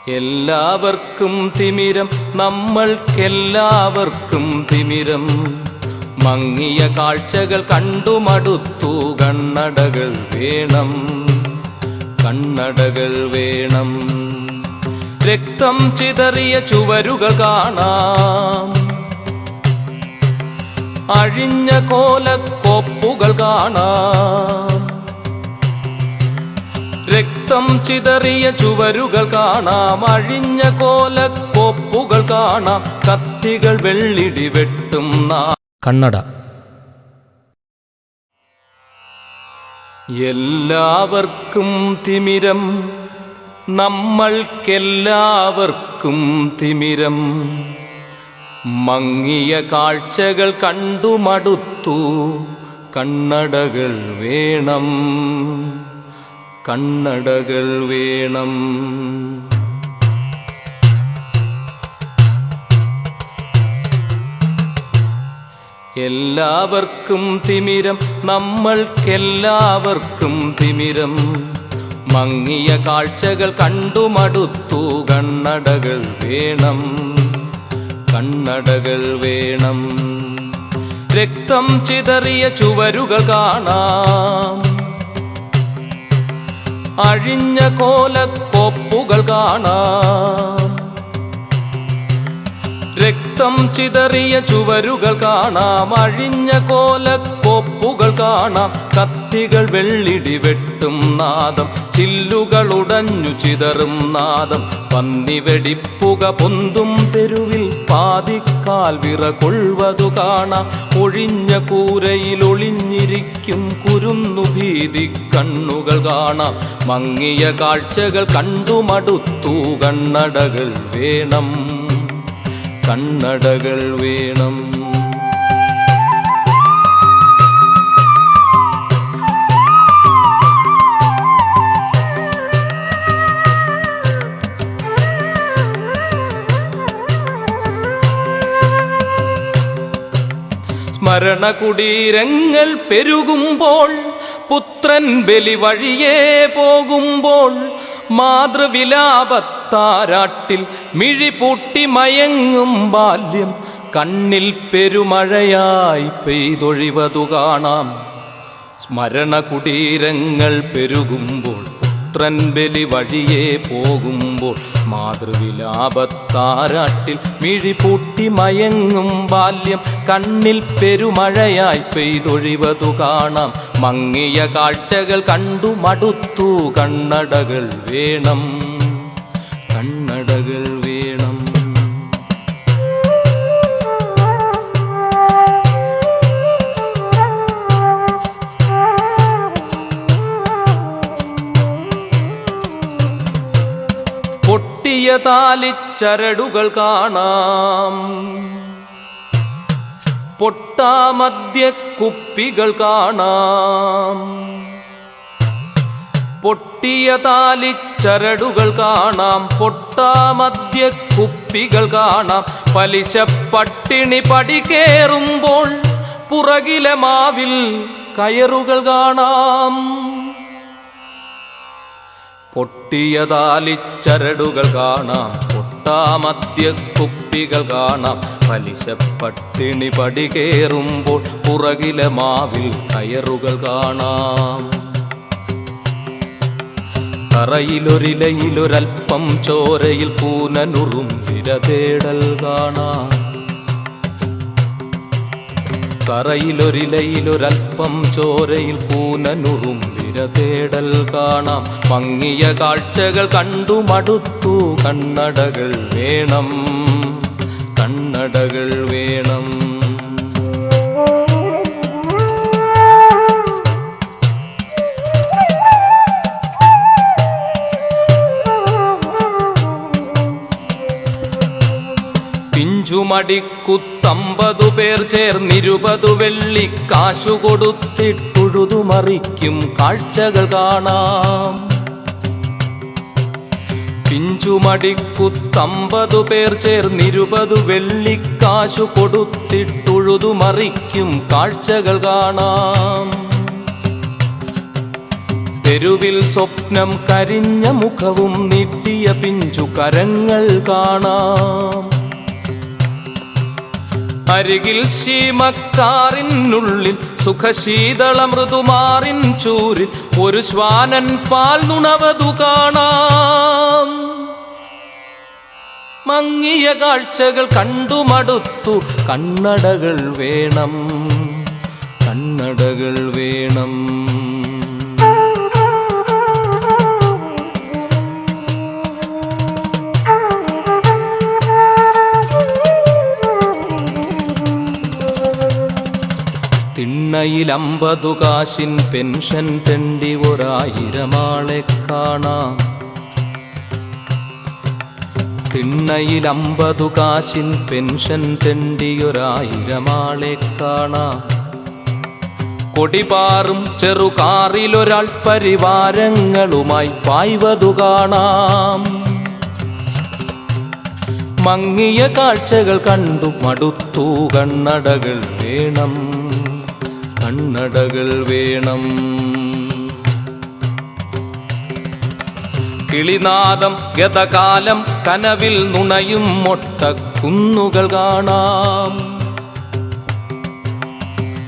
എല്ലാവർക്കും തിമിരം, നമ്മൾക്കെല്ലാവർക്കും തിമിരം. മങ്ങിയ കാഴ്ചകൾ കണ്ടുമടുത്തു, കണ്ണടകൾ വേണം, കണ്ണടകൾ വേണം. രക്തം ചിതറിയ ചുവരുകൾ കാണാം, അഴിഞ്ഞ കോലക്കോപ്പുകൾ കാണാം. രക്തം ചിതറിയ ചുവരുകൾ കാണാം, അഴിഞ്ഞ കോലക്കോപ്പുകൾ കാണാം. കത്തികൾ വെള്ളിടി വെട്ടും കണ്ണട. എല്ലാവർക്കും തിമിരം, നമ്മൾക്കെല്ലാവർക്കും തിമിരം. മങ്ങിയ കാഴ്ചകൾ കണ്ടുമടുത്തു, കണ്ണടകൾ വേണം, കണ്ണടകൾ വേണം. എല്ലാവർക്കും തിമിരം, നമ്മൾക്കെല്ലാവർക്കും തിമിരം. മങ്ങിയ കാഴ്ചകൾ കണ്ടുമടുത്തു, കണ്ണടകൾ വേണം, കണ്ണടകൾ വേണം. രക്തം ചിതറിയ ചുവരുകൾ കാണാം, അഴിഞ്ഞ കോലക്കോപ്പുകൾ കാണാം. രക്തം ചിതറിയ ചുവരുകൾ കാണാം, അഴിഞ്ഞ കോലക്കോപ്പുകൾ കാണാം. കത്തികൾ വെള്ളിടി വെട്ടും നാദം, ചില്ലുകൾ ഉടഞ്ഞു ചിതറും നാദം. പന്നി വെടിപ്പുക പൊന്തും തെരുവിൽ പാതിക്കാൽ വിറകൊള്ളുവതു കാണാം. ഒഴിഞ്ഞ കൂരയിൽ ഒളിഞ്ഞിരിക്കും കുരുന്നു ഭീതി കണ്ണുകൾ കാണാം. മങ്ങിയ കാഴ്ചകൾ കണ്ടുമടുത്തു, കണ്ണടകൾ വേണം, കണ്ണടകൾ വേണം. സ്മരണകുടീരങ്ങൾ പെരുകുമ്പോൾ, പുത്രൻ ബലി വഴിയേ പോകുമ്പോൾ, മാതൃവിലാപത്താരാട്ടിൽ മിഴിപൂട്ടി മയങ്ങും ബാല്യം കണ്ണിൽ പെരുമഴയായി പെയ്തൊഴിവതു കാണാം. സ്മരണകുടീരങ്ങൾ പെരുകുമ്പോൾ, പുത്രൻ ബലി വഴിയേ പോകുമ്പോൾ, മാതൃവിലാപത്താരാട്ടിൽ മിഴിപൂട്ടി മയങ്ങും ബാല്യം കണ്ണിൽ പെരുമഴയായി പെയ്തൊഴിവതു കാണാം. മങ്ങിയ കാഴ്ചകൾ കണ്ടുമടുത്തു, കണ്ണടകൾ വേണം, കണ്ണടകൾ വേണം. പൊട്ടിയ താലിച്ചരടുകൾ കാണാം, പൊട്ടാമദ്യ കുപ്പികൾ കാണാം. പൊട്ടിയ താലിച്ചരടുകൾ കാണാം, പൊട്ടാമദ്യ കുപ്പികൾ കാണാം. പലിശ പട്ടിണി പടി കേറുമ്പോൾ, പുറകിലെ മാവിൽ കയറുകൾ കാണാം. പൊട്ടിയ താലിച്ചരടുകൾ കാണാം, പൊട്ടാമദ്യ കുപ്പികൾ കാണാം. പലിശ പട്ടിണി പടി കേറുമ്പോൾ, പുറകിലെ മാവിൽ കയറുകൾ കാണാം. തറയിലൊരിലയിലൊരൽപ്പം ചോരയിൽ കൂനനുറും വിരതേടൽ കാണാം. തറയിലൊരിലയിലൊരൽപ്പം ചോരയിൽ കൂനനുറും വിരതേടൽ കാണാം. മങ്ങിയ കാഴ്ചകൾ കണ്ടുമടുത്തു, കണ്ണടകൾ വേണം, കണ്ണടകൾ വേണം. പിഞ്ചുമടിക്കുത്തമ്പതു പേർ ചേർന്നിരുപതു വെള്ളിക്കാശു കൊടുത്തിട്ടുഴുതുമറിക്കും കാഴ്ചകൾ കാണാം. പിഞ്ചുമടിക്കുത്തമ്പതു പേർ ചേർന്നിരുപതു വെള്ളിക്കാശു കൊടുത്തിട്ടുഴുതുമറിക്കും കാഴ്ചകൾ കാണാം. തെരുവിൽ സ്വപ്നം കരിഞ്ഞ മുഖവും നീട്ടിയ പിഞ്ചു കരങ്ങൾ കാണാം. അരികിൽ ശീമക്കാറിനുള്ളിൽ സുഖശീതള മൃദുമാറിൻ ചൂരിൽ ഒരു ശ്വാനൻ പാൽ നുണവതു കാണാം. മങ്ങിയ കാഴ്ചകൾ കണ്ടു മടുത്തു, കണ്ണടകൾ വേണം, കണ്ണടകൾ വേണം. തിണ്ണയിൽ 50 കാശിൻ പെൻഷൻ തെണ്ടി 1000 ആളെ കാണാം. തിണ്ണയിൽ 50 കാശിൻ പെൻഷൻ തെണ്ടി 1000 ആളെ കാണാം. കൊടിപാറും ചെറുകാറിലൊരാൾ പരിവാരങ്ങളുമായി പായ്വതു കാണാം. മങ്ങിയ കാഴ്ചകൾ കണ്ടു മടുത്തു, കണ്ണടകൾ വേണം, കണ്ണടകൾ വേണം. കിളിനാദം ഗതകാലം കനവിൽ നുണയും മൊട്ടക്കുന്നുകൾ കാണാം.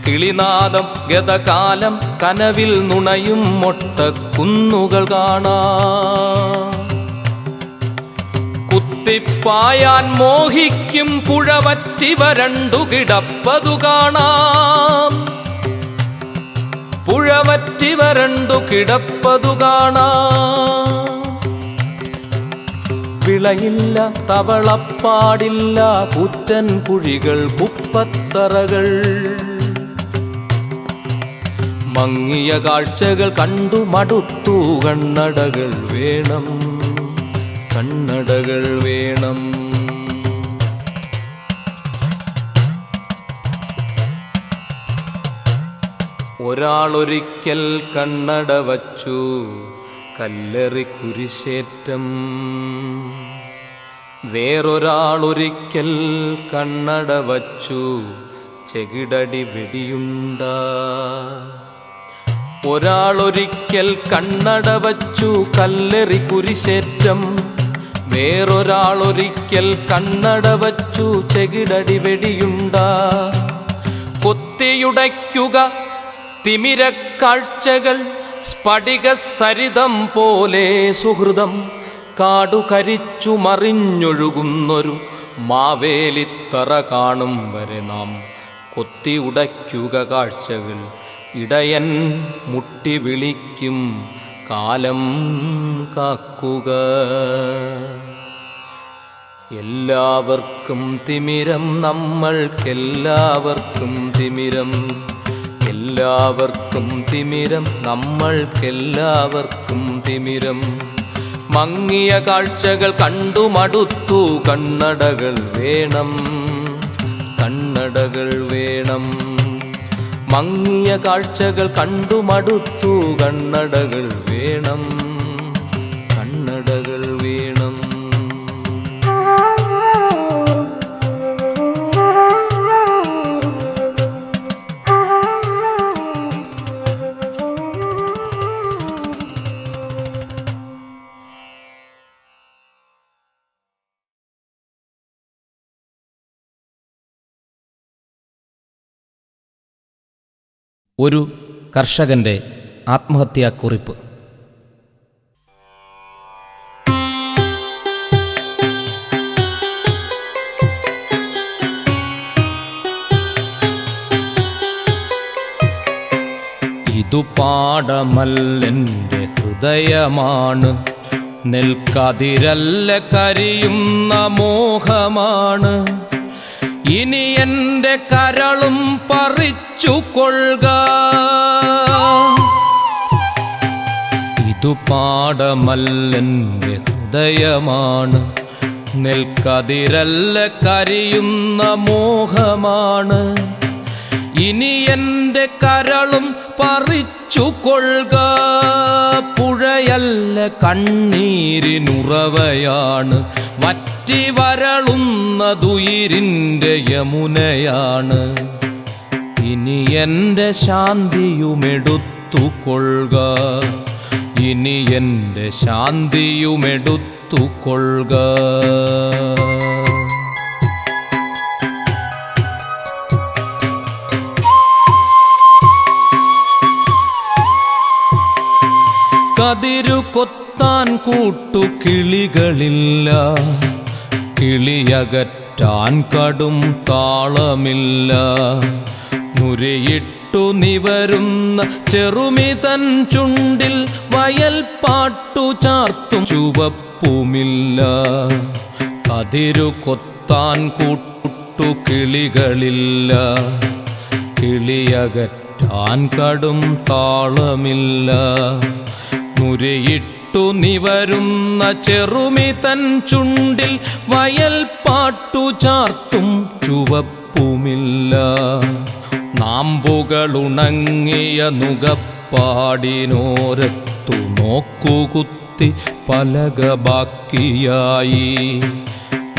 കിളിനാദം ഗതകാലം കനവിൽ നുണയും മൊട്ടക്കുന്നുകൾ കാണാം. കുത്തിപ്പായാൻ മോഹിക്കും പുഴവറ്റി വരണ്ടു കിടപ്പതു കാണാം. പുഴവറ്റി വരണ്ടു കിടപ്പതു കാണാം. വിളയില്ല തവളപ്പാടില്ല പുറ്റൻ കുഴികൾ കുപ്പത്തറകൾ. മങ്ങിയ കാഴ്ചകൾ കണ്ടു മടുത്തു, കണ്ണടകൾ വേണം, കണ്ണടകൾ വേണം. ഒരാളൊരിക്കൽ കണ്ണട വച്ചു, കല്ലെറി കുരിശേറ്റം. വേറൊരാളൊരിക്കൽ കണ്ണട വച്ചു, ചെകിടടി വെടിയുണ്ട. ഒരാളൊരിക്കൽ കണ്ണട വച്ചു, കല്ലെറി കുരിശേറ്റം. വേറൊരാളൊരിക്കൽ കണ്ണട വച്ചു, ചെകിടടി വെടിയുണ്ട. കൊത്തിയുടയ്ക്കുക തിമിരക്കാഴ്ചകൾ, സ്ഫടിക സരിതം പോലെ സുഹൃതം. കാടുകരിച്ചു മറിഞ്ഞൊഴുകുന്നൊരു മാവേലിത്തറ കാണും വരെ നാം കൊത്തി ഉടയ്ക്കുക കാഴ്ചകൾ. ഇടയൻ മുട്ടി വിളിക്കും കാലം കാക്കുക. എല്ലാവർക്കും തിമിരം, നമ്മൾക്കെല്ലാവർക്കും തിമിരം. എല്ലാവർക്കും തിമിരം, നമ്മൾക്കെല്ലാവർക്കും തിമിരം. മങ്ങിയ കാഴ്ചകൾ കണ്ടു മടുത്തു, കണ്ണടകൾ വേണം, കണ്ണടകൾ വേണം. മങ്ങിയ കാഴ്ചകൾ കണ്ടു മടുത്തു, കണ്ണടകൾ വേണം, കണ്ണടകൾ വേണം. ഒരു കർഷകൻ്റെ ആത്മഹത്യാക്കുറിപ്പ്. ഇതു പാടമല്ലെൻ്റെ ഹൃദയമാണ്, നെൽക്കതിരല്ല കരിയുന്ന മോഹമാണ്. ഇനി എൻ്റെ കരളും പറിച്ചു കൊള്ളുക. ഇതു പാടമല്ലെൻ്റെ ഹൃദയമാണ്, നെൽക്കതിരല്ല കരിയുന്ന മോഹമാണ്. ഇനി എൻ്റെ കരളും പറിച്ചു കൊള്ളുക. പുഴയല്ല കണ്ണീരിനുറവയാണ്, വറ്റി വരളുന്നതുയിരിൻ്റെ യമുനയാണ്. ഇനി എൻ്റെ ശാന്തിയുമെടുത്തുകൊള്ളുക. ഇനി എൻ്റെ ശാന്തിയുമെടുത്തുകൊള്ളുക. കതിരു കൊത്താൻ കൂട്ടുകിളികളില്ല, കിളിയകറ്റാൻ കടും താളമില്ല. നുരയിട്ടു നിവരുന്ന ചെറുമിതൻ ചുണ്ടിൽ വയൽ പാട്ടു ചാർത്തും ചുവപ്പുമില്ല. കതിരു കൊത്താൻ കൂട്ടുകിളികളില്ല, കിളിയകറ്റാൻ കടും താളമില്ല. നുരയിട്ടു നിവരുന്ന ചെറുമിതൻ ചുണ്ടിൽ വയൽ പാട്ടു ചാർത്തും ചുവപ്പുമില്ല. നാമ്പുകളുണങ്ങിയ നുകപ്പാടിനോരത്തു നോക്കുകുത്തി പലക ബാക്കിയായി.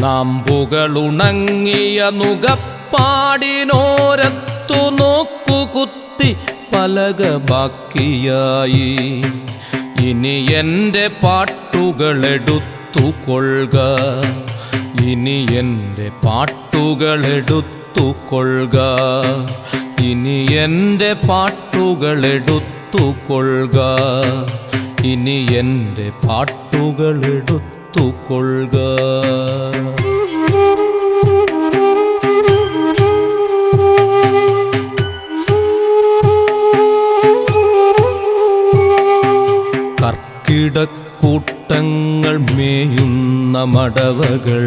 നാമ്പുകളുണങ്ങിയ നുകപ്പാടിനോരത്തു നോക്കുകുത്തി പലക ബാക്കിയായി. ഇനി എൻ്റെ പാട്ടുകളെടുത്തുകൊള്ളുക, ഇനി എൻ്റെ പാട്ടുകളെടുത്തുകൊള്ളുക, ഇനി എൻ്റെ പാട്ടുകളെടുത്തുകൊള്ളുക, ഇനി എൻ്റെ പാട്ടുകളെടുത്തുകൊള്ളുക. കർക്കിടക്കൂട്ടങ്ങൾ മേയുന്ന മടവകൾ,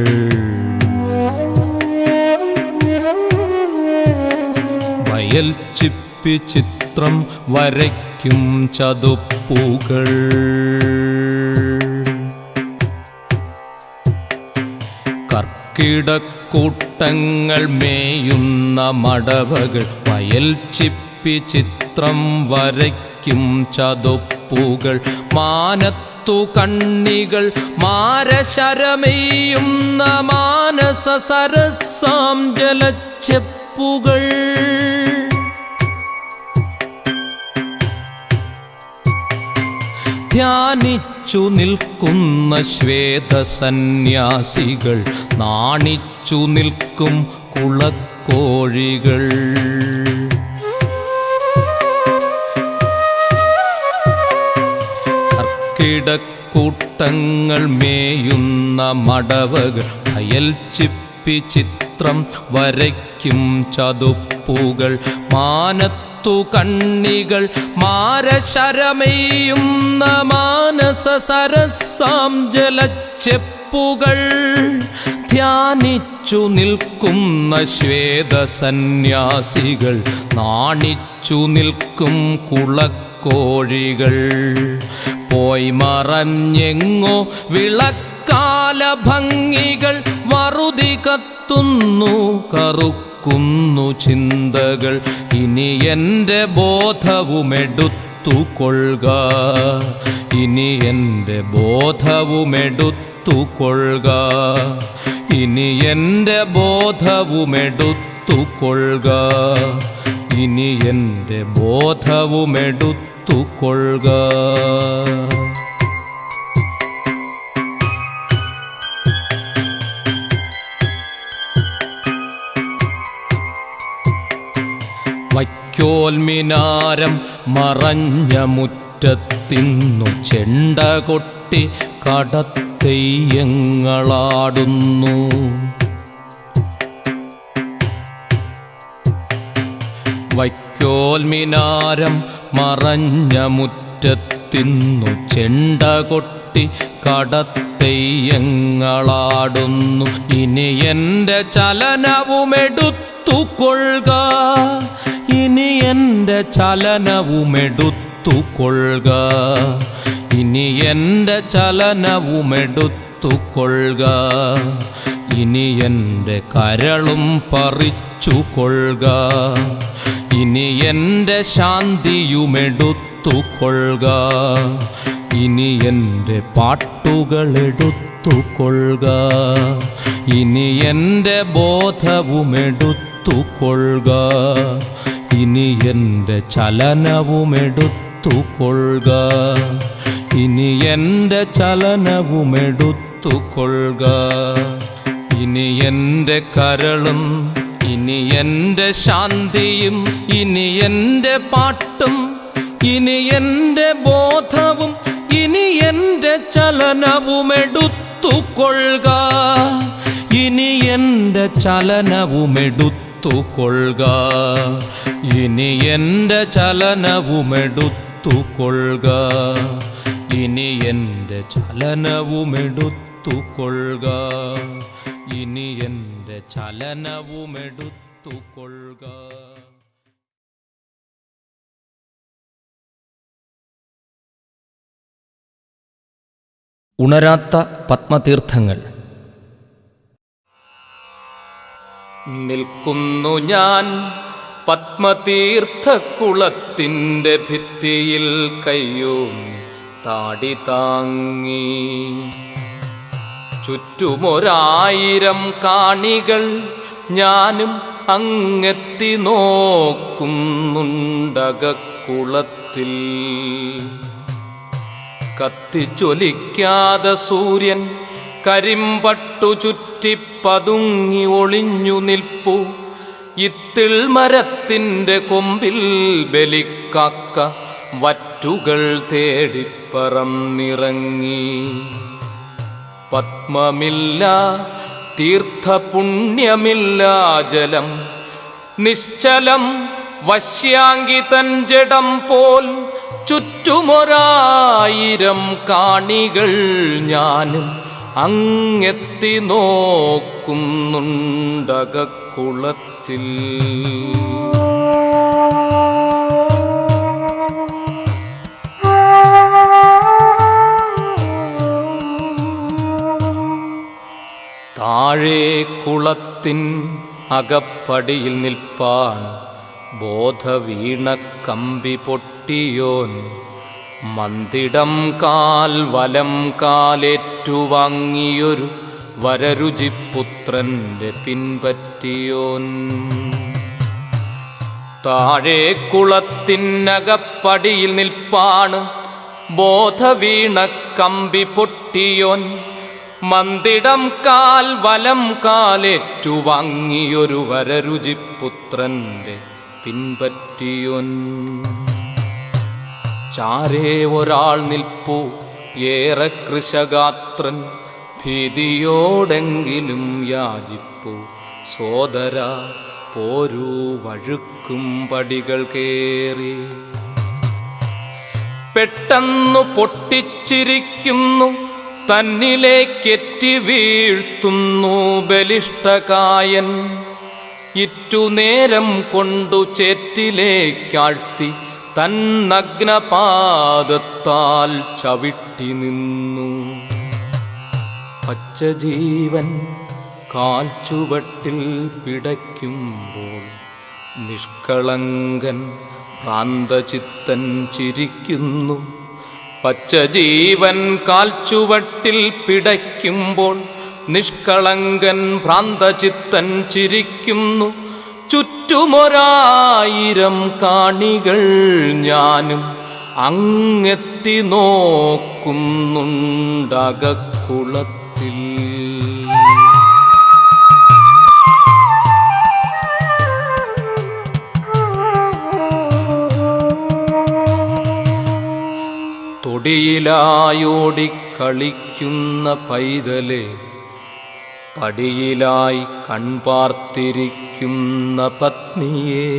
വയൽ ചിപ്പി ചിത്രം വരയ്ക്കും ചതുപ്പുകൾ. കർക്കിടക്കൂട്ടങ്ങൾ മേയുന്ന മടവകൾ, വയൽ ചിപ്പി ചിത്രം വരയ്ക്കും ചതുപ്പുകൾ. മാനത്തു കണ്ണികൾ മാരശരമെയ്യുന്ന മാനസ സരസാം ജലച്ചെപ്പുകൾ. ധ്യാനിച്ചു നിൽക്കുന്ന ശ്വേതസന്യാസികൾ, നാണിച്ചു നിൽക്കും കുളക്കോഴികൾ. കർക്കിടക്കൂട്ടങ്ങൾ മേയുന്ന മടവകൾ, വയൽ ചിപ്പി ചിത്രം വരയ്ക്കും ചതുപ്പുകൾ. മാനത്തു കണ്ണികൾ മാരശരമെയ്യുന്ന മാനസ സരസാം ജലച്ചെപ്പുകൾ. ധ്യാനിച്ചു നിൽക്കുന്ന ശ്വേതസന്യാസികൾ, നാണിച്ചു നിൽക്കും കുളക്കോഴികൾ. പോയി മറഞ്ഞെങ്ങോ വിളക്കാല ഭംഗികൾ, വറുതി കത്തുന്നു കറുക്കുന്നു ചിന്തകൾ. ഇനി എൻ്റെ ബോധവുമെടുത്തുകൊള്ളുക, ഇനി എൻ്റെ ബോധവുമെടുത്തുകൊള്ളുക, ഇനി എൻ്റെ ബോധവുമെടുത്തുകൊള്ളുക, ഇനി എൻ്റെ ബോധവുമെടുത്തുകൊള്ളുക. വൈക്കോൽമിനാരം മറഞ്ഞ മുറ്റത്തിന്നു ചെണ്ട കൊട്ടി കടത്തെയ്യങ്ങളാടുന്നു. വൈക്കോൽമിനാരം മറഞ്ഞ മുറ്റത്തിന്നു ചെണ്ട കൊട്ടി കടത്തെയ്യങ്ങളാടുന്നു. ഇനി എൻ്റെ ചലനവുമെടുത്തുകൊള്ളുക, ഇനി എൻ്റെ ചലനവുമെടുത്തുകൊള്ളുക, ഇനി എൻ്റെ ചലനവുമെടുത്തുകൊള്ളുക, ഇനി എൻ്റെ കരളും പറിച്ചുകൊള്ളുക, ഇനി എൻ്റെ ശാന്തിയുമെടുത്തുകൊള്ളുക, ഇനി എൻ്റെ പാട്ടുകളെടുത്തുകൊള്ളുക, ഇനി എൻ്റെ ബോധവുമെടുത്തുകൊള്ളുക, ഇനി എൻ്റെ ചലനവുമെടുത്തുകൊള്ളുക, ഇനി എൻ്റെ ചലനവുമെടുത്തുകൊള്ളുക. ഇനി എൻ്റെ കരളും ഇനി എൻ്റെ ശാന്തിയും ഇനി എൻ്റെ പാട്ടും ഇനി എൻ്റെ ബോധവും ഇനി എൻ്റെ ചലനവുമെടുത്തുകൊള്ളുക. ഇനി എൻ്റെ ചലനവുമെടുത്തുകൊള്ളുക. ഇനി എൻ്റെ ചലനവുമെടുത്തുകൊള്ളുക. ഇനി എൻ്റെ ചലനവുമെടുത്തുകൊള്ളുക. ഇനി എൻ്റെ ചലനവുമെടുത്തുകൊള്ളുക. ഉണരാത്ത പത്മതീർത്ഥങ്ങൾ. നിൽക്കുന്നു ഞാൻ പത്മതീർത്ഥക്കുളത്തിൻ്റെ ഭിത്തിയിൽ കയ്യൂന്നി താടി താങ്ങി. ചുറ്റുമൊരായിരം കാണികൾ ഞാനും അങ്ങെത്തി നോക്കുന്നുണ്ടകക്കുളത്തിൽ. കത്തിച്ചൊലിക്കാതെ സൂര്യൻ കരിമ്പട്ടു ചുറ്റിപ്പതുങ്ങി ഒളിഞ്ഞു നിൽപ്പു. ഇത്തിൾ മരത്തിൻ്റെ കൊമ്പിൽ ബലിക്കാക്ക വറ്റുകൾ തേടിപ്പറന്നിറങ്ങി. പത്മമില്ല തീർത്ഥപുണ്യമില്ല ജലം നിശ്ചലം വശ്യാങ്കിതൻ ജഡം പോൽ. ചുറ്റുമൊരായിരം കാണികൾ ഞാനും അങ്ങെത്തി നോക്കുന്നുണ്ടകക്കുളത്തിൽ. താഴെ കുളത്തിൻ അകപ്പടിയിൽ നിൽപ്പാണ് ബോധവീണ കമ്പി പൊട്ടിയോൻ. മന്ദിടം കാൽ വലം കാലേറ്റുവാങ്ങിയൊരു വരരുചിപുത്രൻ്റെ പിൻപറ്റിയോൻ. താഴെ കുളത്തിനകപ്പടിയിൽ നിൽപ്പാണ് ബോധവീണ കമ്പി പൊട്ടിയോൻ. മന്ദിടം കാൽ വലം കാലേറ്റുവാങ്ങിയൊരു വരരുചിപുത്രൻ്റെ പിൻപറ്റിയോൻ. ചാരേ ഒരാൾ നിൽപ്പു ഏറെ കൃശഗാത്രൻ. ഭീതിയോടെങ്കിലും യാചിപ്പു സോദര പോരൂ വഴുക്കും പടികൾ കേറി. പെട്ടെന്നു പൊട്ടിച്ചിരിക്കുന്നു തന്നിലേക്കെറ്റി വീഴ്ത്തുന്നു ബലിഷ്ഠകായൻ. ഇറ്റുനേരം കൊണ്ടു ചേറ്റിലേക്കാഴ്ത്തി തൻ നഗ്നപാദത്താൽ ചവിട്ടി നിന്നു. പച്ചജീവൻ കാൽച്ചുവട്ടിൽ പിടയ്ക്കുമ്പോൾ നിഷ്കളങ്കൻ ഭ്രാന്തചിത്തൻ ചിരിക്കുന്നു. പച്ചജീവൻ കാൽച്ചുവട്ടിൽ പിടയ്ക്കുമ്പോൾ നിഷ്കളങ്കൻ ഭ്രാന്തചിത്തൻ ചിരിക്കുന്നു. ചുറ്റുമൊരായിരം കാണികൾ ഞാനും അങ്ങെത്തി നോക്കുന്നുണ്ടകക്കുളത്തിൽ. തൊടിയിലായോടിക്കളിക്കുന്ന പൈതലെ പടിയിലായി കൺപാർത്തിരിക്കുന്ന പത്നിയെ.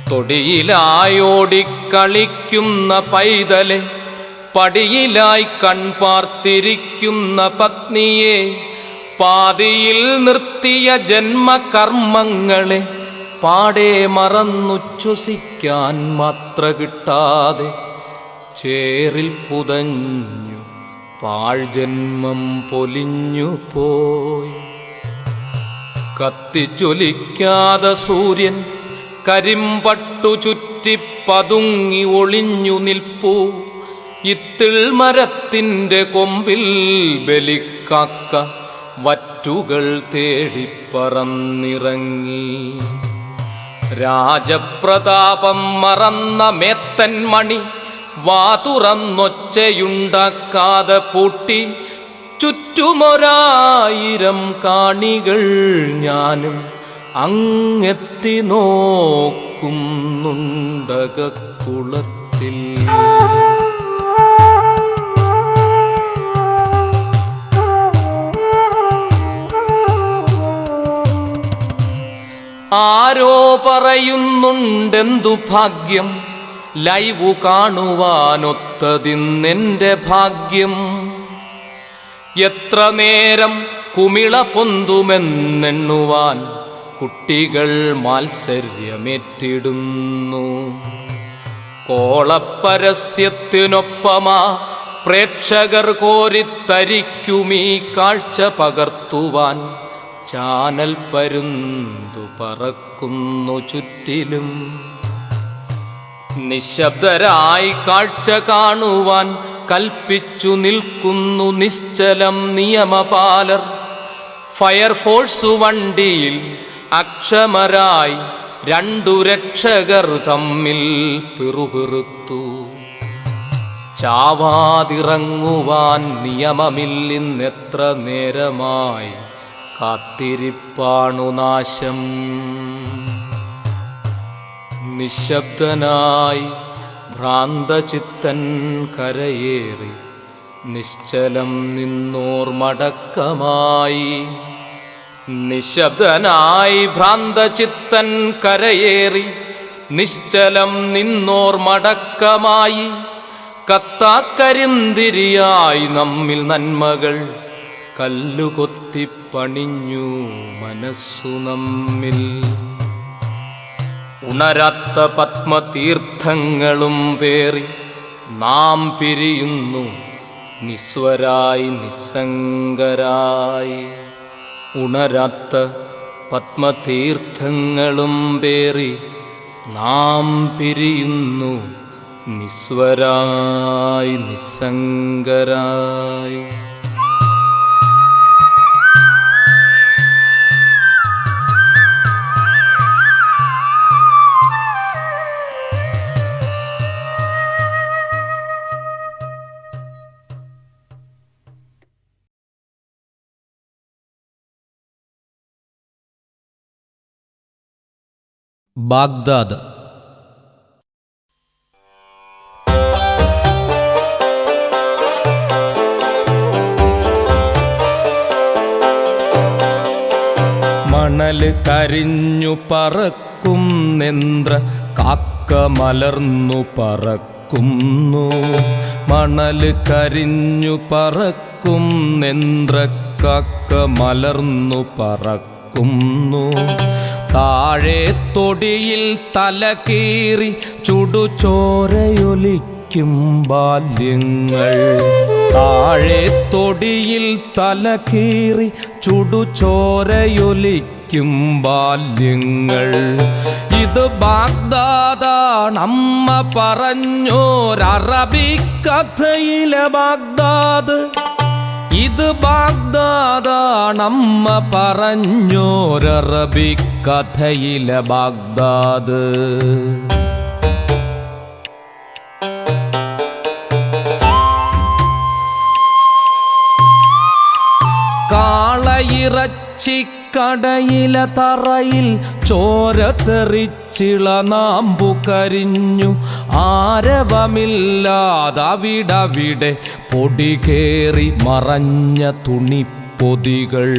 തൊടിയിലായോടിക്കളിക്കുന്ന പൈതലെ പടിയിലായി കൺപാർത്തിരിക്കുന്ന പത്നിയെ. പാതിയിൽ നിർത്തിയ ജന്മകർമ്മങ്ങളെ പാടെ മറന്നുച്ഛ്വസിക്കാൻ മാത്ര കിട്ടാതെ ചേറിൽ പുതഞ്ഞു പാഴ്ജന്മം പൊലിഞ്ഞു പോയി. കത്തിച്ചൊലിക്കാതെ സൂര്യൻ കരിമ്പട്ടു ചുറ്റിപ്പതുങ്ങി ഒളിഞ്ഞു നിൽപ്പു. ഇത്തിൾ മരത്തിൻ്റെ കൊമ്പിൽ ബലിക്കാക്ക വറ്റുകൾ തേടിപ്പറന്നിറങ്ങി. രാജപ്രതാപം മറന്ന മേത്തൻ മണി വാ തുറന്നൊച്ചയുണ്ടാക്കാതെ പൂട്ടി ചുറ്റുമൊരായിരം കാണികൾ ഞാനും അങ്ങെത്തി നോക്കുന്നുണ്ടകക്കുളത്തിൽ. ആരോ പറയുന്നുണ്ടെന്തു ഭാഗ്യം, ലൈവു കാണുവാനൊത്തതിന്നെൻ്റെ ഭാഗ്യം. എത്ര നേരം കുമിള പൊന്തുമെന്നെണ്ണുവാൻ കുട്ടികൾ മാത്സര്യമേറ്റിടുന്നു. കോളപ്പരസ്യത്തിനൊപ്പമാ പ്രേക്ഷകർ കോരിത്തരിക്കുമീ കാഴ്ച പകർത്തുവാൻ ചാനൽ പരുന്തു പറക്കുന്നു ചുറ്റിലും. നിശബ്ദരായി കാഴ്ച കാണുവാൻ കൽപ്പിച്ചു നിൽക്കുന്നു നിശ്ചലം നിയമപാലർ. ഫയർഫോഴ്സ് വണ്ടിയിൽ അക്ഷമരായി രണ്ടു രക്ഷകർ തമ്മിൽ പിറുപിറുത്തു. ചാവാതിറങ്ങുവാൻ നിയമമില്ലെന്നെത്ര നേരമായി കാത്തിരിപ്പാണു നാശം. നിശബ്ദനായി ഭ്രാന്തചിത്തൻ കരയേറി നിശ്ചലം നിന്നോർ മടക്കമായി. നിശബ്ദനായി ഭ്രാന്തചിത്തൻ കരയേറി നിശ്ചലം നിന്നോർ മടക്കമായി. കത്താക്കരിന്തിരിയായി നമ്മിൽ നന്മകൾ കല്ലുകൊത്തിപ്പണിഞ്ഞു മനസ്സു നമ്മിൽ. ഉണരാത്ത പത്മതീർത്ഥങ്ങളും പേറി നാം പിരിയുന്നു നിസ്വരായി നിസ്സംഗരായി. ഉണരാത്ത പത്മതീർത്ഥങ്ങളും പേറി നാം പിരിയുന്നു നിസ്വരായി നിസ്സംഗരായി. ബാഗ്ദാദ്. മണല് കരിഞ്ഞു പറക്കുന്നെന്ത്ര കാക്ക മലർന്നു പറക്കുന്നു. മണല് കരിഞ്ഞു പറക്കുന്നെന്ത്ര കാക്ക മലർന്നു പറക്കുന്നു. താഴെ തൊടിയിൽ തലകീറി ചുടുചോരയൊലിക്കും ബാല്യങ്ങൾ. താഴെ തൊടിയിൽ തലകീറി ചുടുചോരയൊലിക്കും ബാല്യങ്ങൾ. ഇത് ബാഗ്ദാദാണമ്മ പറഞ്ഞോരറബിക്കഥയിലെ ബാഗ്ദാദ്. ഇത് ബാഗ്ദാദാണമ്മ പറഞ്ഞോരറബിക്കഥയിലെ ബാഗ്ദാദ്. കാളയിറച്ചിക്കടയിലെ തറയിൽ ചോര തെറിച്ചിള നാമ്പു കരിഞ്ഞു. ആരവമില്ലാതവിടവിടെ പൊടി കേറി മറഞ്ഞ തുണിപ്പൊതികൾ.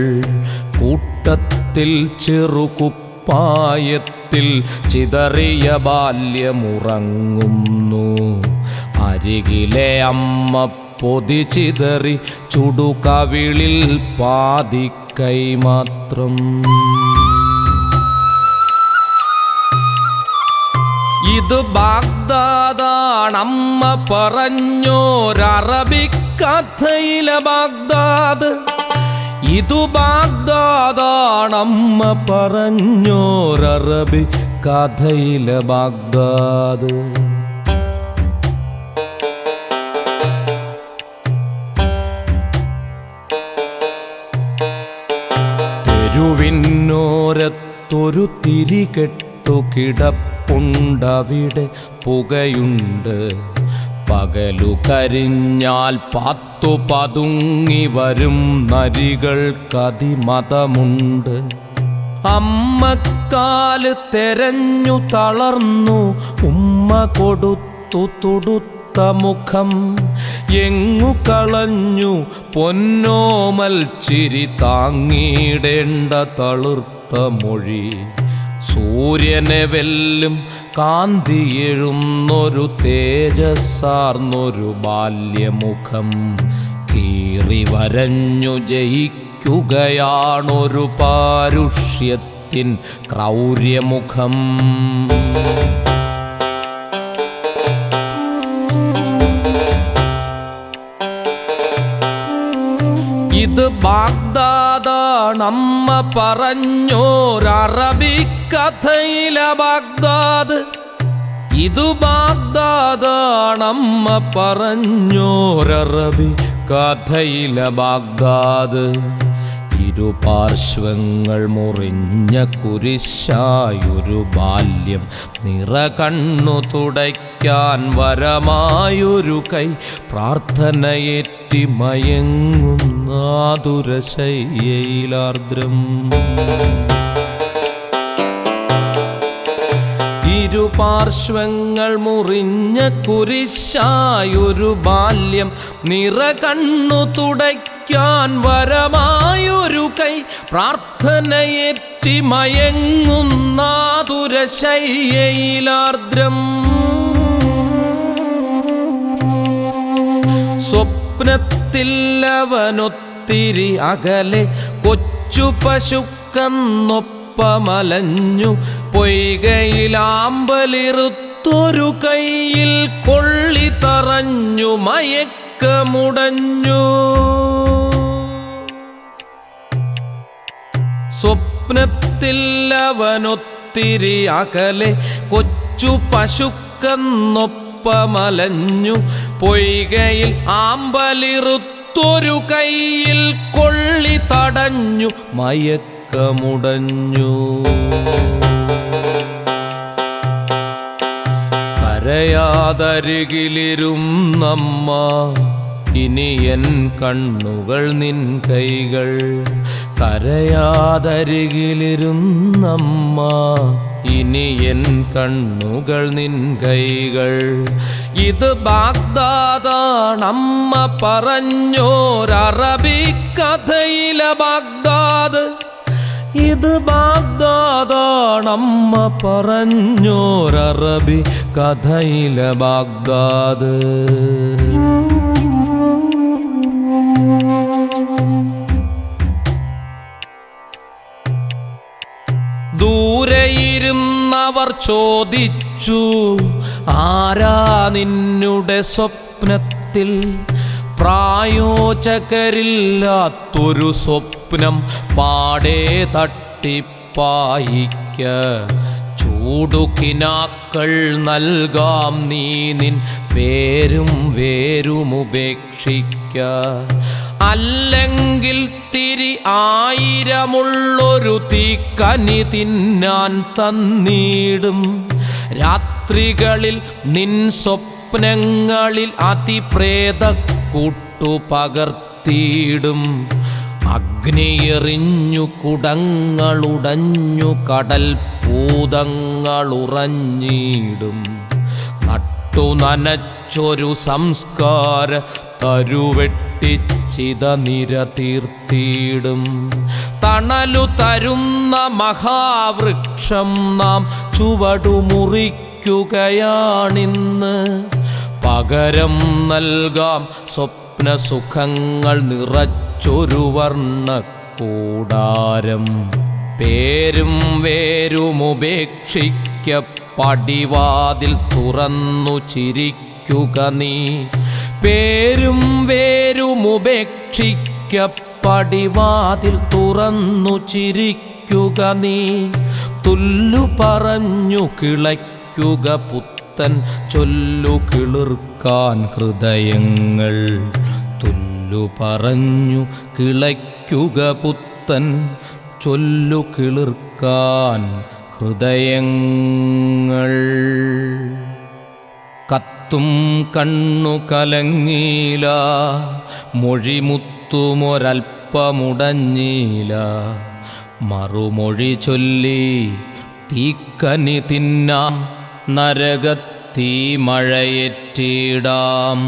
കൂട്ടത്തിൽ ചെറുകുപ്പായത്തിൽ ചിതറിയ ബാല്യമുറങ്ങുന്നു. അരികിലെ അമ്മ പൊതി ചിതറി ചുടുകവിളിൽ പാതിക്കൈ മാത്രം. ഇത് ബാഗ്ദാദാണമ്മ പറഞ്ഞോരറബിക്കഥയിലെ ബാഗ്ദാദ്. ഇതു ബാഗ്ദാദാണമ്മ പറഞ്ഞോരറബിക്കഥയിലെ ബാഗ്ദാദ്. തെരുവിനോരത്തൊരു തിരികെട്ടു കിടപ്പുണ്ടവിടെ പുകയുണ്ട്. പകലു കരിഞ്ഞാൽ പാത്തു പതുങ്ങി വരും നരികൾക്കതിമതമുണ്ട്. അമ്മക്കാല് തെരഞ്ഞു തളർന്നു ഉമ്മ കൊടുത്തു തുടുത്ത മുഖം. എങ്ങു കളഞ്ഞു പൊന്നോമൽ ചിരി താങ്ങിയിടേണ്ട തളിർത്ത മൊഴി. സൂര്യനെ വെല്ലും കാന്തിയെഴുന്നൊരു തേജസ്സാർന്നൊരു ബാല്യമുഖം. കീറി വരഞ്ഞു ജയിക്കുകയാണൊരു പാരുഷ്യത്തിൻ ക്രൗര്യമുഖം. ഇത് ബാഗ്ദാദാണമ്മ പറഞ്ഞോരറബിക്കഥയിലെ ബാഗ്ദാദ്. ഇതു ബാഗ്ദാദാണമ്മ പറഞ്ഞോരറബി കഥയിലെ ബാഗ്ദാദ്. ഇരുപാർശ്വങ്ങൾ മുറിഞ്ഞ കുരിശായൊരു ബാല്യം. നിറകണ്ണു തുടയ്ക്കാൻ വരമായൊരു കൈ. പ്രാർത്ഥനയേറ്റി മയങ്ങുന്നാതുരശയ്യയിലാർദ്രം. ഇരുപാർശ്വങ്ങൾ മുറിഞ്ഞ കുരിശായൊരു ബാല്യം. നിറകണ്ണു തുടയ്ക്കാൻ വരമായൊരു കൈ. പ്രാർത്ഥനയേറ്റി മയങ്ങുന്നാതുരശയ്യയിലാർദ്രം. സ്വപ്നത്തിൽ അവനൊത്തിരി അകലെ കൊച്ചു പശുക്കന്നൊപ്പമലഞ്ഞു. പൊയ്കയിലാമ്പലിറുത്തൊരു കൈയിൽ കൊള്ളി തറഞ്ഞു മയക്കമുടഞ്ഞു. സ്വപ്നത്തിൽ അവനൊത്തിരി അകലെ കൊച്ചു പശുക്കന്നൊപ്പമലഞ്ഞു. പൊയ്കയിൽ ആമ്പലിറുത്തൊരു കൈയിൽ കൊള്ളി തടഞ്ഞു മയക്കമുടഞ്ഞു. കരയാതരികിലിരുന്നമ്മ ഇനി എൻ കണ്ണുകൾ നിൻ കൈകൾ. കരയാതരികിലിരുന്നമ്മ ഇനി എൻ കണ്ണുകൾ നിൻ കൈകൾ. ഇത് ബാഗ്ദാദാണമ്മ പറഞ്ഞോരറബിക്കഥയിലെ ബാഗ്ദാദ്. ഇത് ബാഗ്ദാദാണമ്മ പറഞ്ഞോരറബി കഥയിലെ ബാഗ്ദാദ്. ദൂരെയിരുന്നവർ ചോദിച്ചു, ആരാ നിന്നുടെ സ്വപ്നത്തിൽ? പ്രായോജകരില്ലാത്തൊരു സ്വപ്നം പാടെ തട്ടിപ്പായിക്ക. ചൂടുകിനാക്കൾ നൽകാം നീ നിൻ പേരും വേരുമുപേക്ഷിക്ക. അല്ലെങ്കിൽ തിരി ആയിരമുള്ളൊരു തീക്കനി തിന്നാൻ തന്നീടും. രാത്രികളിൽ നിൻ സ്വപ്നങ്ങളിൽ അതിപ്രേത കൂട്ടുപകർത്തിയിടും. അഗ്നിയെറിഞ്ഞു കുടങ്ങളുടഞ്ഞു കടൽ പൂതങ്ങളുറഞ്ഞിടും. നട്ടു നനച്ചൊരു സംസ്കാര തരുവെട്ടിച്ചിത നിര തീർത്തിയിടും. തണലു തരുന്ന മഹാവൃക്ഷം നാം ചുവടുമുറിക്കുകയാണിന്ന്. പകരം നൽകാം സ്വപ്നസുഖങ്ങൾ നിറച്ചൊരു വർണ്ണക്കൂടാരം. പേരും വേരുമുപേക്ഷിക്ക പടിവാതിൽ തുറന്നു ചിരിക്കുക നീ. പേരും വേരുമുപേക്ഷിക്ക പടിവാതിൽ തുറന്നു ചിരിക്കുക നീ. തുല്ലു പറഞ്ഞു കിളയ്ക്കുക പുത്തൻ ചൊല്ലു കിളിർക്കാൻ ഹൃദയങ്ങൾ. തുല്ലു പറഞ്ഞു കിളയ്ക്കുക പുത്തൻ ചൊല്ലു കിളിർക്കാൻ ഹൃദയങ്ങൾ. കത്തും കണ്ണു കലങ്ങീല, മൊഴിമുത്തുമൊരൽപ്പമുടഞ്ഞീല. മറുമൊഴി ചൊല്ലി തീക്കനി തിന്നാം, നരകത്തീ മഴയെറ്റിടാം.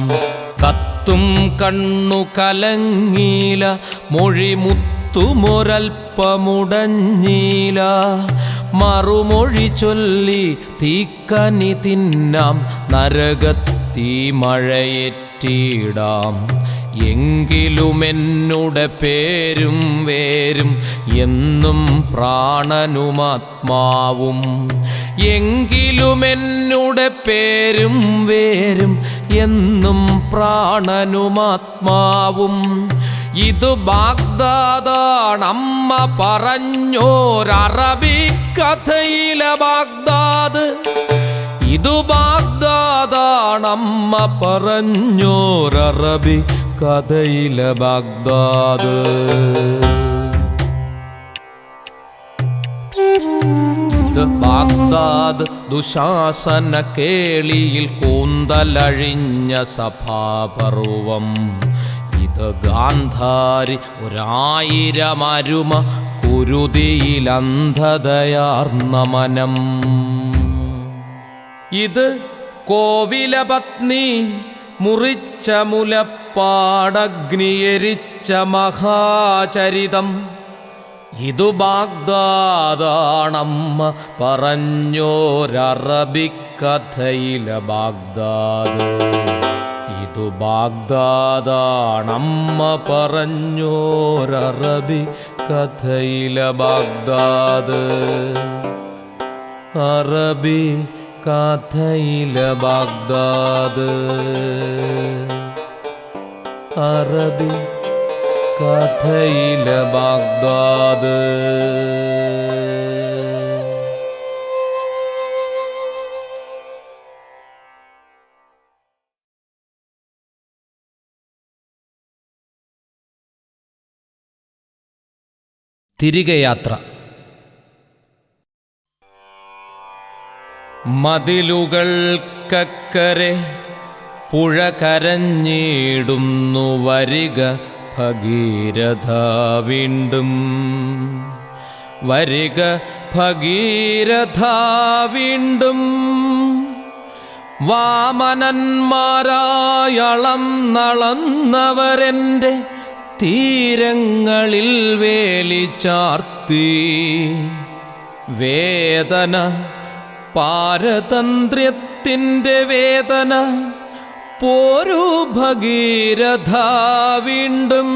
കത്തും കണ്ണു കലങ്ങീല, മൊഴിമുത്തുമൊരൽപ്പമുടഞ്ഞീല. മറുമൊഴി ചൊല്ലി തീക്കനി തിന്നാം, നരകത്തീ മഴയെറ്റിടാം. എങ്കിലുമെന്നുടെ പേരും വേരും എന്നും പ്രാണനുമാത്മാവും. എങ്കിലുമെന്നുടെ പേരും വേരും എന്നും പ്രാണനുമാത്മാവും. ഇത് ബാഗ്ദാദാണമ്മ പറഞ്ഞോരറബിക്കഥയിലെ ബാഗ്ദാദ്. ഇതു ബാഗ്ദാദാണമ്മ പറഞ്ഞോരറബി കഥയിലെ ബാഗ്ദാദ്. ഇത് ബാഗ്ദാദ് ദുശാസന കേളിയിൽ കൂന്തലഴിഞ്ഞ സഭാപർവം. ഇത് ഗാന്ധാരി 1000 അരുമ കുരുതിയിലന്ധതയാർന്ന മനം. ഇത് കോവിലപത്നി മുറിച്ച മുലപ്പാടഗ്നിയെരിച്ച മഹാചരിതം. ഇതു ബാഗ്ദാദാണമ്മ പറഞ്ഞോരറബിക്കഥയിലെ ബാഗ്ദാദ്. ഇതു ബാഗ്ദാദാണമ്മ പറഞ്ഞോരറബി കഥയിലെ ബാഗ്ദാദ്. അറബി കഥയിലെ ബാഗ്ദാദ്. അറബി കഥയിലെ ബാഗ്ദാദ്. തിരികെ യാത്ര. മതിലുകൾക്കക്കരെ പുഴ കരഞ്ഞിടുന്നു, വരിക ഭഗീരഥ വീണ്ടും. വരിക ഭഗീരഥ വീണ്ടും. വാമനന്മാരായളം നളന്നവരെൻ്റെ തീരങ്ങളിൽ വേലി ചാർത്തി. വേദന പാരതന്ത്ര്യത്തിൻ്റെ വേദന, പോരു ഭഗീരഥ വീണ്ടും.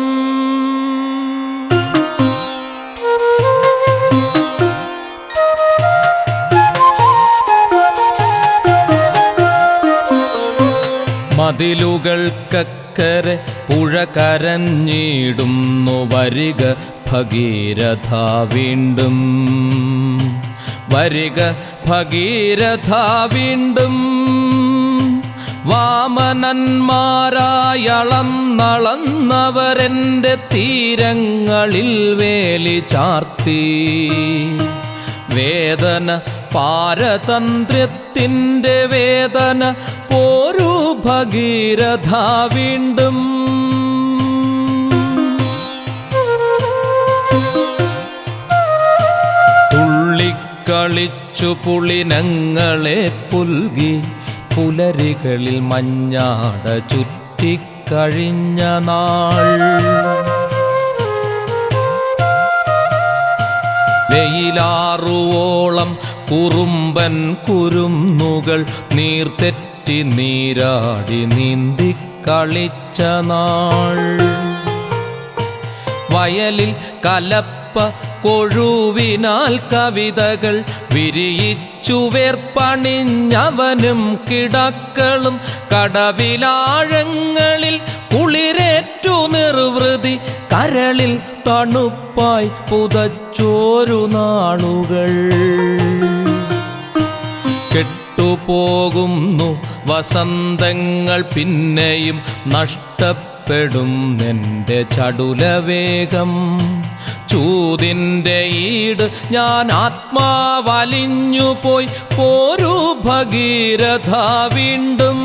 മതിലുകൾക്കക്കരെ പുഴ കരഞ്ഞിടുന്നു, വരിക ഭഗീരഥ വീണ്ടും. വരിക ഭഗീരഥ വീണ്ടും. വാമനന്മാരായളം നളന്നവരെൻ്റെ തീരങ്ങളിൽ വേലി ചാർത്തി. വേദന പാരതന്ത്ര്യത്തിൻ്റെ വേദന, പോരു ഭഗീരഥ വീണ്ടും. തുള്ളിക്കളിച്ചു പുളിനങ്ങളെ പുൽകി, പുലരികളിൽ മഞ്ഞാട ചുറ്റിക്കഴിഞ്ഞ നാൾ. വെയിലാറുവോളം കുറുമ്പൻ കുരുന്നുകൾ നീർതെറ്റി നീരാടി നീന്തിക്കളിച്ച നാൾ. വയലിൽ കലപ്പ കൊഴുവിനാൽ കവിതകൾ വിരിയിച്ചു വേർപ്പണിഞ്ഞവനും കിടക്കളും. കടവിലാഴങ്ങളിൽ കുളിരേറ്റു നിർവൃതി, കരളിൽ തണുപ്പായി പുതച്ചോരു നാളുകൾ. കെട്ടുപോകുന്നു വസന്തങ്ങൾ, പിന്നെയും നഷ്ടപ്പെടും എൻ്റെ ചടുലവേഗം. ചൂതിൻ്റെ ഈട് ഞാൻ ആത്മാവലിഞ്ഞു പോയി പോരു ഭഗീരഥ വീണ്ടും.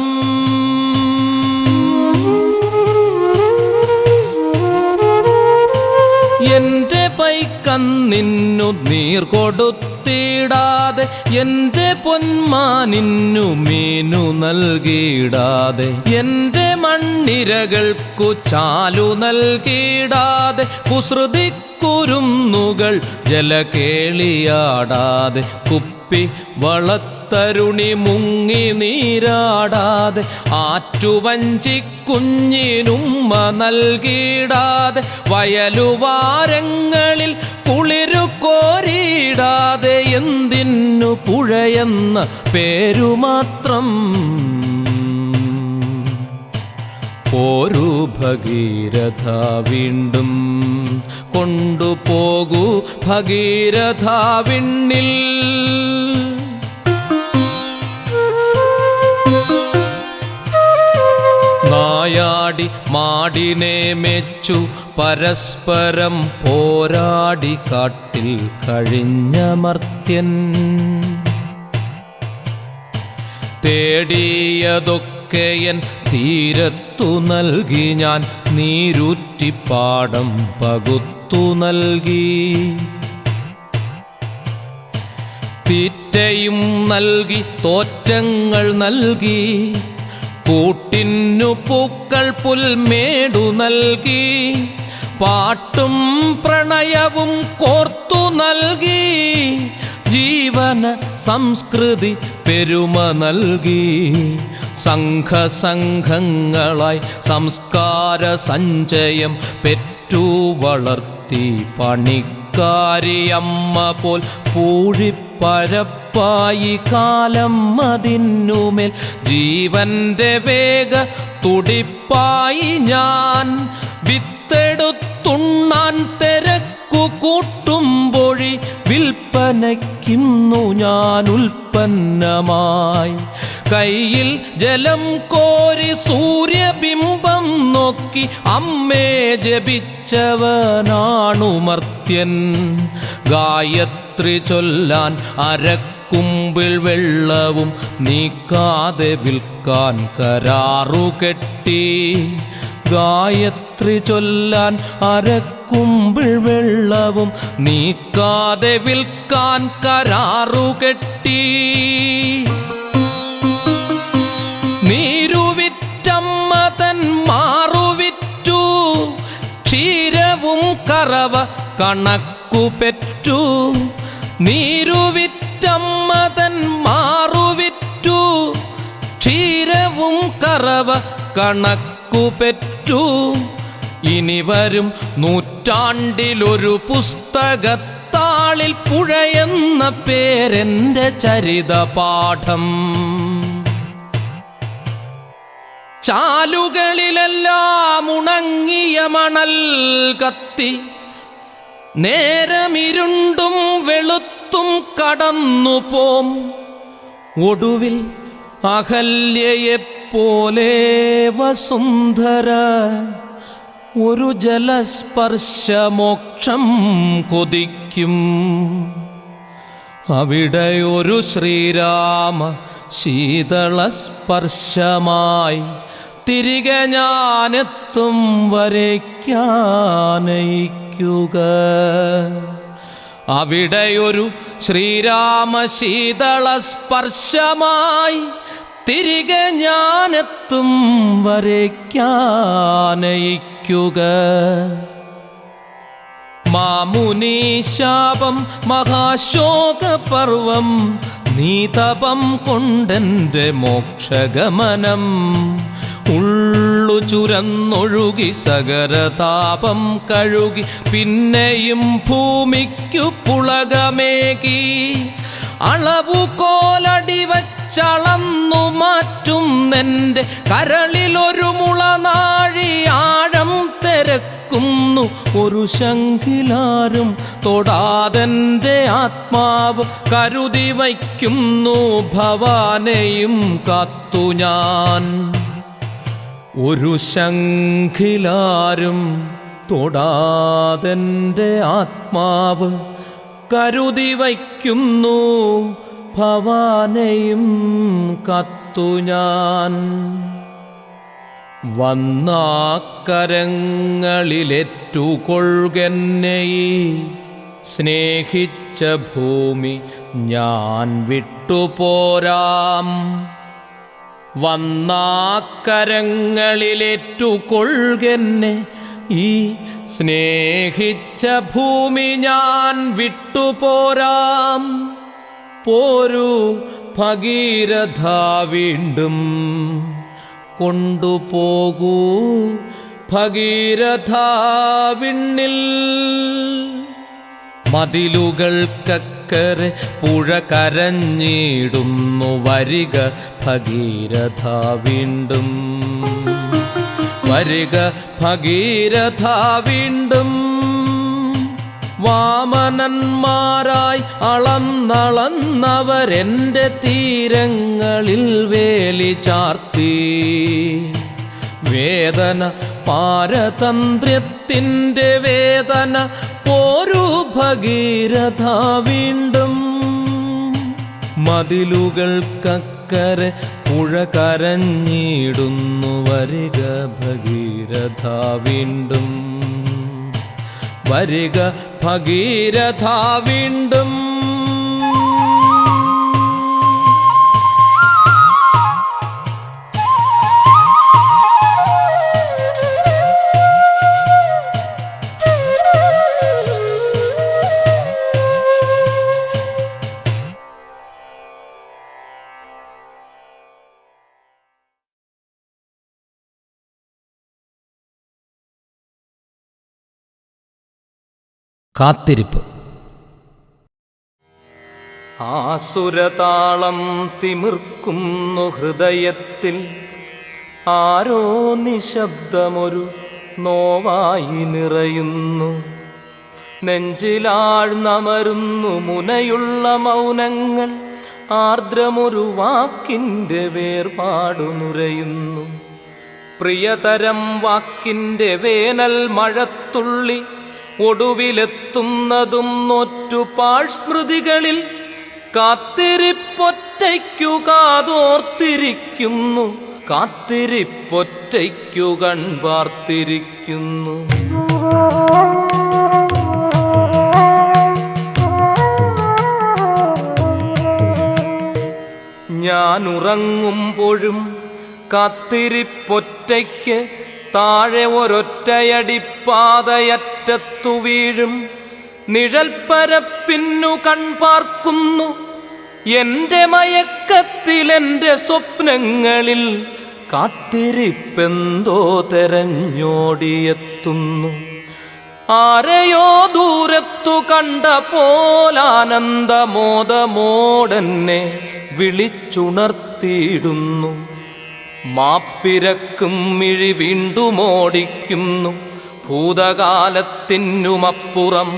എൻ്റെ പൈക്കന്നിന്നു നീർ കൊടുത്തിടാതെ, എൻ്റെ പൊന്മാനിന്നു മീനു നൽകിയിടാതെ, എൻ്റെ മണ്ണിരകൾക്കു ചാലു നൽകിയിടാതെ, കുസൃതിക്കുരുന്നുകൾ ജലകേളിയാടാതെ, കുപ്പി വളത്തരുണി മുങ്ങി നീരാടാതെ, ആറ്റുവഞ്ചിക്കുഞ്ഞിനുമ്മ നൽകിയിടാതെ, വയലുവാരങ്ങളിൽ കുളിരു കോരിയിടാതെ, എന്തിന്നു പുഴയെന്ന പേരുമാത്രം. പോരു ഭഗീരഥ വീണ്ടും, കൊണ്ടുപോകൂ ഭഗീരഥ വിണ്ണിൽ. നായാടി മാടിനെ മെച്ചു പരസ്പരം പോരാടി കാട്ടിൽ കഴിഞ്ഞ മർത്യൻ, തേടിയതൊക്കെയൻ തീരത്തു നൽകി ഞാൻ, നീരൂറ്റിപ്പാടം പകുത്തു നൽകി. തീറ്റയും നൽകി തോറ്റങ്ങൾ നൽകി, കൂട്ടിന്നു പൂക്കൾ പുൽമേടു നൽകി, പാട്ടും പ്രണയവും കോർത്തു നൽകി, ജീവന സംസ്കൃതി പെരുമ നൽകി. സംഘസംഘങ്ങളായി സംസ്കാര സഞ്ചയം പെറ്റു വളർത്തി, പണിക്കാരിയമ്മ പോൽ പൂഴിപ്പരപ്പായി കാലം അതിനുമേൽ, ജീവന്റെ വേഗ തുടിപ്പായി ഞാൻ. വിത്തെടുത്തുണ്ണാൻ തിരക്കു കൂട്ടുമ്പൊഴി, വിൽപ്പനയ്ക്കുന്നു ഞാൻ ഉൽപ്പന്നമായി. കയ്യിൽ ജലം കോരി സൂര്യബിംബം നോക്കി അമ്മേ ജപിച്ചവനാണു മർത്യൻ. ഗായത്രി ചൊല്ലാൻ അരക്കുമ്പിൾ വെള്ളവും നീക്കാതെ വിൽക്കാൻ കരാറുകെട്ടി. ഗായത്രി ചൊല്ലാൻ അരക്കുമ്പിൾ വെള്ളവും നീക്കാതെ വിൽക്കാൻ കരാറുകെട്ടി. നീരുവിറ്റമ്മ തൻ മാറുവിറ്റു, ക്ഷീരവും കറവ കണക്കു പെറ്റു. നീരുവിറ്റമ്മ തൻ മാറുവിറ്റു, ക്ഷീരവും കറവ കണക്കു പെറ്റു. ഇനി വരും നൂറ്റാണ്ടിലൊരു പുസ്തകത്താളിൽ പുഴയെന്ന പേരെൻ്റെ ചരിതപാഠം. ചാലുകളിലെല്ലാം ഉണങ്ങിയ മണൽ കത്തി, നേരമിരുണ്ടും വെളുത്തും കടന്നു പോം. ഒടുവിൽ അഹല്യയെപ്പോലെ വസുന്ധര ഒരു ജലസ്പർശമോക്ഷം കൊതിക്കും. അവിടെയൊരു ശ്രീരാമ ശീതളസ്പർശമായി തിരികെ ഞാനെത്തും വരയ്ക്കാനയിക്കുക. അവിടെയൊരു ശ്രീരാമ ശീതളസ്പർശമായി തിരികെ ഞാനെത്തും വരയ്ക്കാനയിക്കുക. മാമുനി ശാപം മഹാശോകപർവം, നീതപം കൊണ്ടെൻ്റെ മോക്ഷഗമനം. ഉള്ളു ചുരന്നൊഴുകി സഗരതാപം കഴുകി, പിന്നെയും ഭൂമിക്കു പുളകമേകി. അളവുകോലടി വച്ചളന്നു മാറ്റുന്നെൻ്റെ കരളിലൊരു മുളനാഴി ആഴം തിരക്കുന്നു. ഒരു ശംഖിലാരും തൊടാതെൻ്റെ ആത്മാവ് കരുതി വയ്ക്കുന്നു. ഭവാനെയും കാത്തു ഞാൻ. ഒരു ശംഖിലാരും തൊടാതെൻ്റെ ആത്മാവ് കരുതി വയ്ക്കുന്നു ഭവാനെയും കത്തു ഞാൻ. വന്നാക്കരങ്ങളിലേറ്റുകൊള്ളുകെന്നെ ഈ സ്നേഹിച്ച ഭൂമി ഞാൻ വിട്ടുപോരാം. വന്നാക്കരങ്ങളിലേറ്റുകൊള്ളുകെന്നെ ഈ സ്നേഹിച്ച ഭൂമി ഞാൻ വിട്ടുപോരാം. പോരൂ ഭഗീരഥ വീണ്ടും കൊണ്ടുപോകൂ ഭഗീരഥ വിണ്ണിൽ. മതിലുകൾക്കക്കരെ പുഴ കരഞ്ഞിടുന്നു വരിക ഭഗീരഥ വീണ്ടും. വരിക ഭഗീരഥ വീണ്ടും. വാമനന്മാരായി അളന്നളന്നവരെൻ്റെ തീരങ്ങളിൽ വേലി ചാർത്തി. വേദന പാരതന്ത്ര്യത്തിൻ്റെ വേദന പോരൂ ഭഗീരഥ വീണ്ടും. മതിലുകൾക്കക്കരെ പുഴ കരഞ്ഞിടുന്നു വരിക ഭഗീരഥ വീണ്ടും. വരിക ഭഗീരഥ വീണ്ടും. കാത്തിരിപ്പ്. ആസുരതാളം തിമിർക്കുന്നു ഹൃദയത്തിൽ. ആരോ നിശബ്ദമൊരു നോവായി നിറയുന്നു. നെഞ്ചിലാഴ്ന്നമരുന്നു മുനയുള്ള മൗനങ്ങൾ. ആർദ്രമൊരു വാക്കിൻ്റെ വേർപാടു നുരയുന്നു. പ്രിയതരം വാക്കിൻ്റെ വേനൽ മഴത്തുള്ളി ഒടുവിലെത്തുന്നതും നോറ്റുപാഴ് സ്മൃതികളിൽ. കാത്തിരിപ്പൊറ്റയ്ക്കു കാതോർത്തിരിക്കുന്നു. കാത്തിരിപ്പൊറ്റയ്ക്കു കൺപാർത്തിരിക്കുന്നു. ഞാൻ ഉറങ്ങുമ്പോഴും കാത്തിരിപ്പൊറ്റയ്ക്ക് താഴെ ഒരൊറ്റയടിപ്പാതയറ്റത്തു വീഴും. നിഴൽപ്പരപ്പിന്നു കൺപാർക്കുന്നു. എൻ്റെ മയക്കത്തിൽ എൻ്റെ സ്വപ്നങ്ങളിൽ കാത്തിരിപ്പെന്തോ തെരഞ്ഞോടിയെത്തുന്നു. ആരെയോ ദൂരത്തു കണ്ട പോലാനന്ദമോദമോടെന്നെ വിളിച്ചുണർത്തിയിടുന്നു. മാപ്പിരക്കും മിഴി വീണ്ടുമോടിക്കുന്നു. ഭൂതകാലത്തിനുമപ്പുറം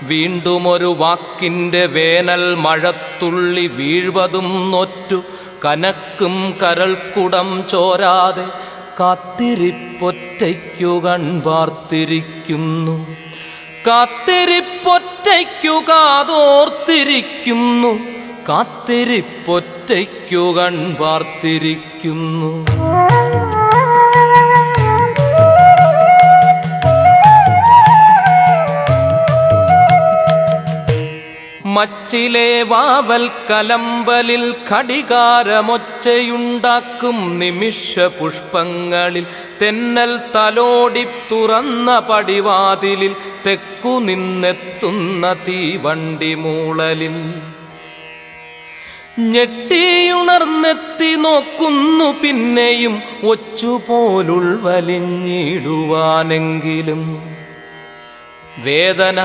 വീണ്ടുമൊരു വാക്കിൻ്റെ വേനൽ മഴത്തുള്ളി വീഴ്വതും നോറ്റു കനക്കും കരൾക്കുടം ചോരാതെ കാത്തിരിപ്പൊറ്റയ്ക്കു കൺപാർത്തിരിക്കുന്നു. കാത്തിരിപ്പൊറ്റയ്ക്കു കാതോർത്തിരിക്കുന്നു. കാത്തിരിപ്പൊറ്റയ്ക്കു കൺപാർത്തിരിക്കുന്നു. മച്ചിലെ വാവൽ കലമ്പലിൽ ഘടികാരമൊച്ചയുണ്ടാക്കും നിമിഷ പുഷ്പങ്ങളിൽ. തെന്നൽ തലോടി തുറന്ന പടിവാതിലിൽ തെക്കു നിന്നെത്തുന്ന തീവണ്ടി മൂളലിൽ. ഞെട്ടിയുണർന്നെത്തി നോക്കുന്നു പിന്നെയും ഒച്ചുപോലുൾവലിഞ്ഞിടുവാനെങ്കിലും. വേദന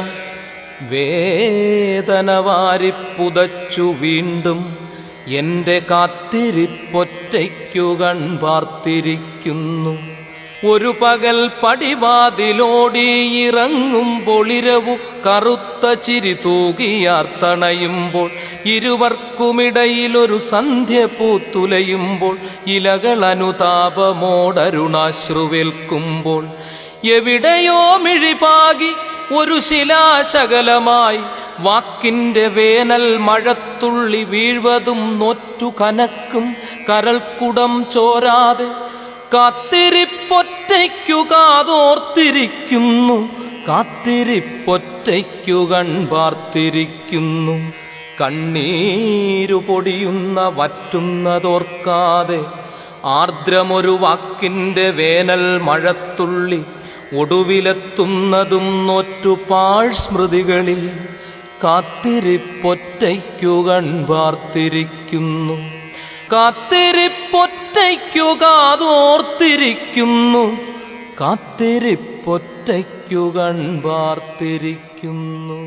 വേദന വാരിപ്പുതച്ചു വീണ്ടും എൻ്റെ കാത്തിരിപ്പൊറ്റയ്ക്കു കൺപാർത്തിരിക്കുന്നു. ഒരു പകൽ പടിവാതിലോടിയിറങ്ങുമ്പോളിരവു കറുത്ത ചിരി തൂകിയാർത്തണയുമ്പോൾ. ഇരുവർക്കുമിടയിലൊരു സന്ധ്യ പൂത്തുലയുമ്പോൾ. ഇലകൾ അനുതാപമോടരുണാശ്രുവേൽക്കുമ്പോൾ. എവിടെയോ മിഴിപാകി ഒരു ശിലാശകലമായി വാക്കിൻ്റെ വേനൽ മഴത്തുള്ളി വീഴ്വതും നോറ്റു കനക്കും കരൾക്കുടം ചോരാതെ കാത്തിരിപ്പൊറ്റയ്ക്കു കാതോർത്തിരിക്കുന്നു, കാത്തിരിപ്പൊറ്റയ്ക്കു കൺപാർത്തിരിക്കുന്നു. കണ്ണീരു പൊടിയുന്ന വറ്റുന്നതോർക്കാതെ ആർദ്രമൊരു വാക്കിൻ്റെ വേനൽ മഴത്തുള്ളി ഒടുവിലെത്തുന്നതും നോറ്റുപാഴ് സ്മൃതികളിൽ കാത്തിരിപ്പൊറ്റയ്ക്കു കൺപാർത്തിരിക്കുന്നു, കാത്തിരിപ്പൊറ്റയ്ക്കു കാതോർത്തിരിക്കുന്നു, കാത്തിരിപ്പൊറ്റയ്ക്കു കൺപാർത്തിരിക്കുന്നു.